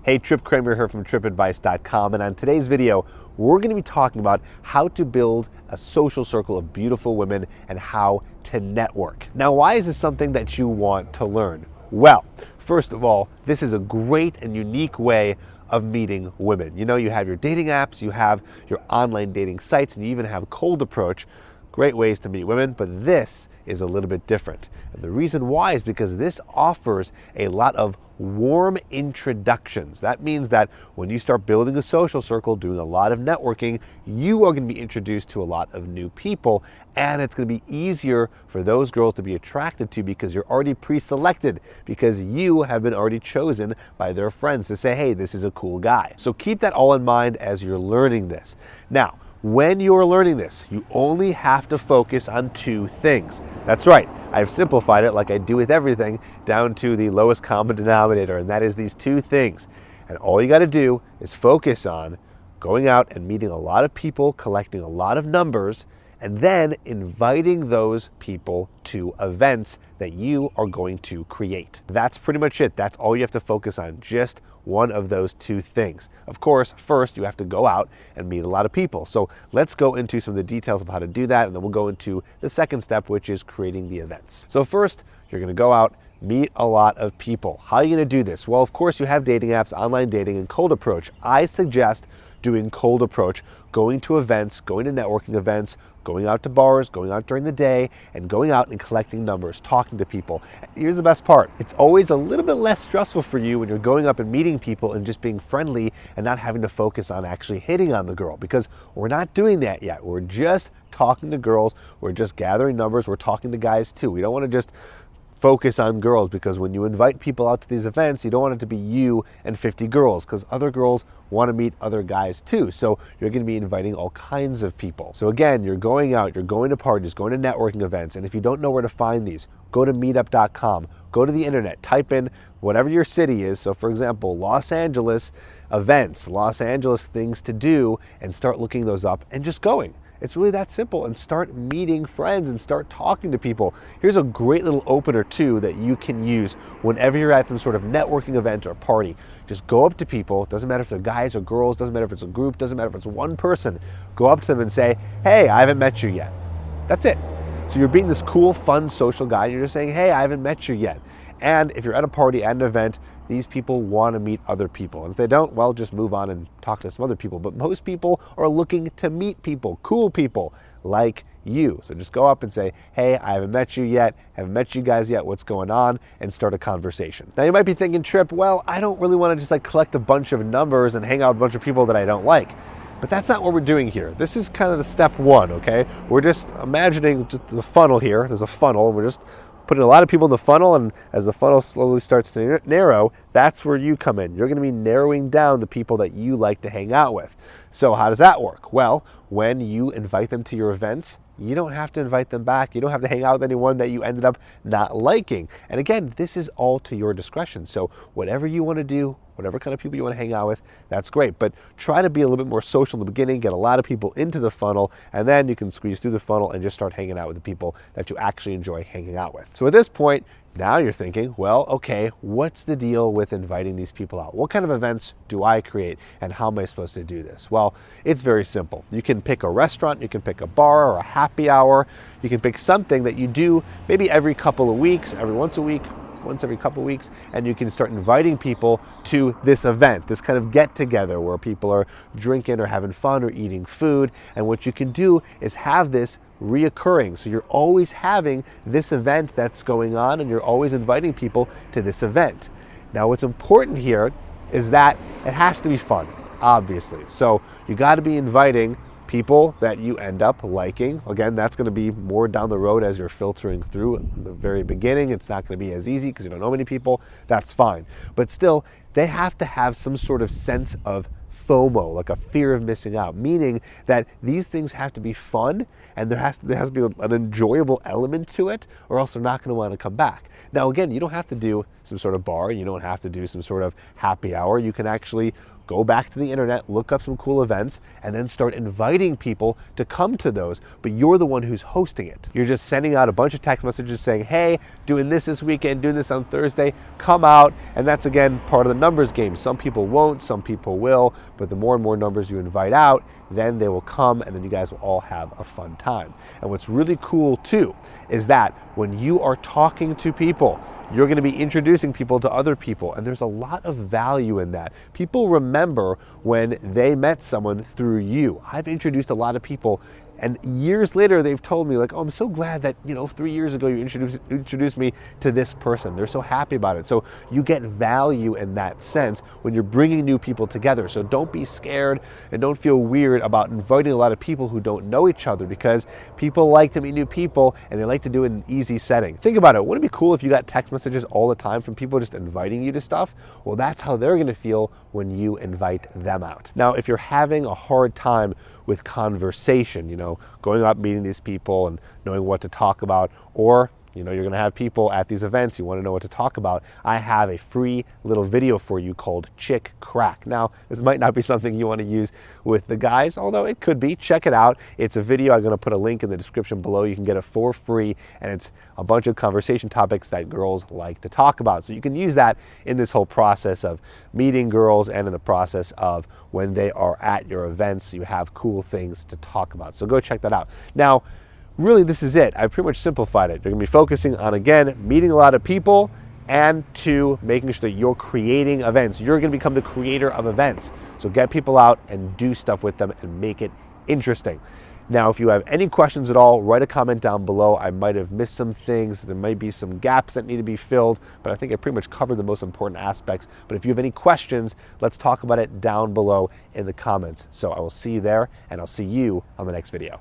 Hey, Tripp Kramer here from trippadvice.com, and on today's video, we're going to be talking about how to build a social circle of beautiful women and how to network. Now, why is this something that you want to learn? Well, first of all, this is a great and unique way of meeting women. You know, you have your dating apps, you have your online dating sites, and you even have cold approach. Great ways to meet women, but this is a little bit different. And the reason why is because this offers a lot of warm introductions. That means that when you start building a social circle, doing a lot of networking, you are going to be introduced to a lot of new people, and it's going to be easier for those girls to be attracted to because you're already pre-selected, because you have been already chosen by their friends to say, hey, this is a cool guy. So keep that all in mind as you're learning this. Now, when you're learning this, you only have to focus on two things. That's right, I've simplified it like I do with everything down to the lowest common denominator, and that is these two things. And all you got to do is focus on going out and meeting a lot of people, collecting a lot of numbers, and then inviting those people to events that you are going to create. That's pretty much it. That's all you have to focus on, just one of those two things. Of course, first you have to go out and meet a lot of people. So let's go into some of the details of how to do that, and then we'll go into the second step, which is creating the events. So first, you're gonna go out, meet a lot of people. How are you gonna do this? Well, of course, you have dating apps, online dating, and cold approach. I suggest doing cold approach, going to events, going to networking events, going out to bars, going out during the day, and going out and collecting numbers, talking to people. Here's the best part. It's always a little bit less stressful for you when you're going up and meeting people and just being friendly and not having to focus on actually hitting on the girl, because we're not doing that yet. We're just talking to girls. We're just gathering numbers. We're talking to guys too. We don't want to just focus on girls, because when you invite people out to these events, you don't want it to be you and 50 girls, because other girls want to meet other guys too. So you're going to be inviting all kinds of people. So again, you're going out, you're going to parties, going to networking events, and if you don't know where to find these, go to meetup.com, go to the internet, type in whatever your city is. So for example, Los Angeles events, Los Angeles things to do, and start looking those up and just going. It's really that simple, and start meeting friends and start talking to people. Here's a great little opener too that you can use whenever you're at some sort of networking event or party. Just go up to people, doesn't matter if they're guys or girls, doesn't matter if it's a group, doesn't matter if it's one person. Go up to them and say, hey, I haven't met you yet. That's it. So you're being this cool, fun, social guy, and you're just saying, hey, I haven't met you yet. And if you're at a party, at an event, these people want to meet other people. And if they don't, well, just move on and talk to some other people. But most people are looking to meet people, cool people like you. So just go up and say, hey, I haven't met you yet, haven't met you guys yet, what's going on, and start a conversation. Now you might be thinking, Tripp, well, I don't really want to just collect a bunch of numbers and hang out with a bunch of people that I don't like. But that's not what we're doing here. This is kind of the step one, okay? We're just imagining just the funnel here. There's a funnel, and we're just putting a lot of people in the funnel, and as the funnel slowly starts to narrow, that's where you come in. You're going to be narrowing down the people that you like to hang out with. So how does that work? Well, when you invite them to your events, you don't have to invite them back. You don't have to hang out with anyone that you ended up not liking. And again, this is all to your discretion. So whatever you want to do, whatever kind of people you want to hang out with, that's great. But try to be a little bit more social in the beginning, get a lot of people into the funnel, and then you can squeeze through the funnel and just start hanging out with the people that you actually enjoy hanging out with. So at this point, now you're thinking, well, okay, what's the deal with inviting these people out? What kind of events do I create, and how am I supposed to do this? Well, it's very simple. You can pick a restaurant, you can pick a bar or a happy hour. You can pick something that you do maybe every couple of weeks, once every couple of weeks, and you can start inviting people to this event, this kind of get together where people are drinking or having fun or eating food. And what you can do is have this reoccurring. So you're always having this event that's going on, and you're always inviting people to this event. Now, what's important here is that it has to be fun, obviously. So you got to be inviting people that you end up liking. Again, that's going to be more down the road as you're filtering through. In the very beginning, it's not going to be as easy because you don't know many people. That's fine. But still, they have to have some sort of sense of FOMO, like a fear of missing out, meaning that these things have to be fun, and there has to be an enjoyable element to it, or else they're not going to want to come back. Now again, you don't have to do some sort of bar, you don't have to do some sort of happy hour. You can actually go back to the internet, look up some cool events, and then start inviting people to come to those, but you're the one who's hosting it. You're just sending out a bunch of text messages saying, hey, doing this weekend, doing this on Thursday, come out. And that's, again, part of the numbers game. Some people won't, some people will, but the more and more numbers you invite out, then they will come, and then you guys will all have a fun time. And what's really cool too is that when you are talking to people, you're going to be introducing people to other people, and there's a lot of value in that. People remember when they met someone through you. I've introduced a lot of people, and years later they've told me, like, oh, I'm so glad that 3 years ago you introduced me to this person. They're so happy about it. So you get value in that sense when you're bringing new people together. So don't be scared and don't feel weird about inviting a lot of people who don't know each other, because people like to meet new people and they like to do it in an easy setting. Think about it. Wouldn't it be cool if you got text messages all the time from people just inviting you to stuff? Well, that's how they're going to feel when you invite them out. Now, if you're having a hard time with conversation, going out meeting these people and knowing what to talk about, or you're going to have people at these events, you want to know what to talk about, I have a free little video for you called Chick Crack. Now, this might not be something you want to use with the guys, although it could be. Check it out. It's a video. I'm going to put a link in the description below. You can get it for free, and it's a bunch of conversation topics that girls like to talk about. So you can use that in this whole process of meeting girls and in the process of when they are at your events, you have cool things to talk about. So go check that out. Now, really, this is it. I've pretty much simplified it. You're going to be focusing on, again, meeting a lot of people, and 2, making sure that you're creating events. You're going to become the creator of events. So get people out and do stuff with them and make it interesting. Now, if you have any questions at all, write a comment down below. I might have missed some things. There might be some gaps that need to be filled, but I think I pretty much covered the most important aspects. But if you have any questions, let's talk about it down below in the comments. So I will see you there, and I'll see you on the next video.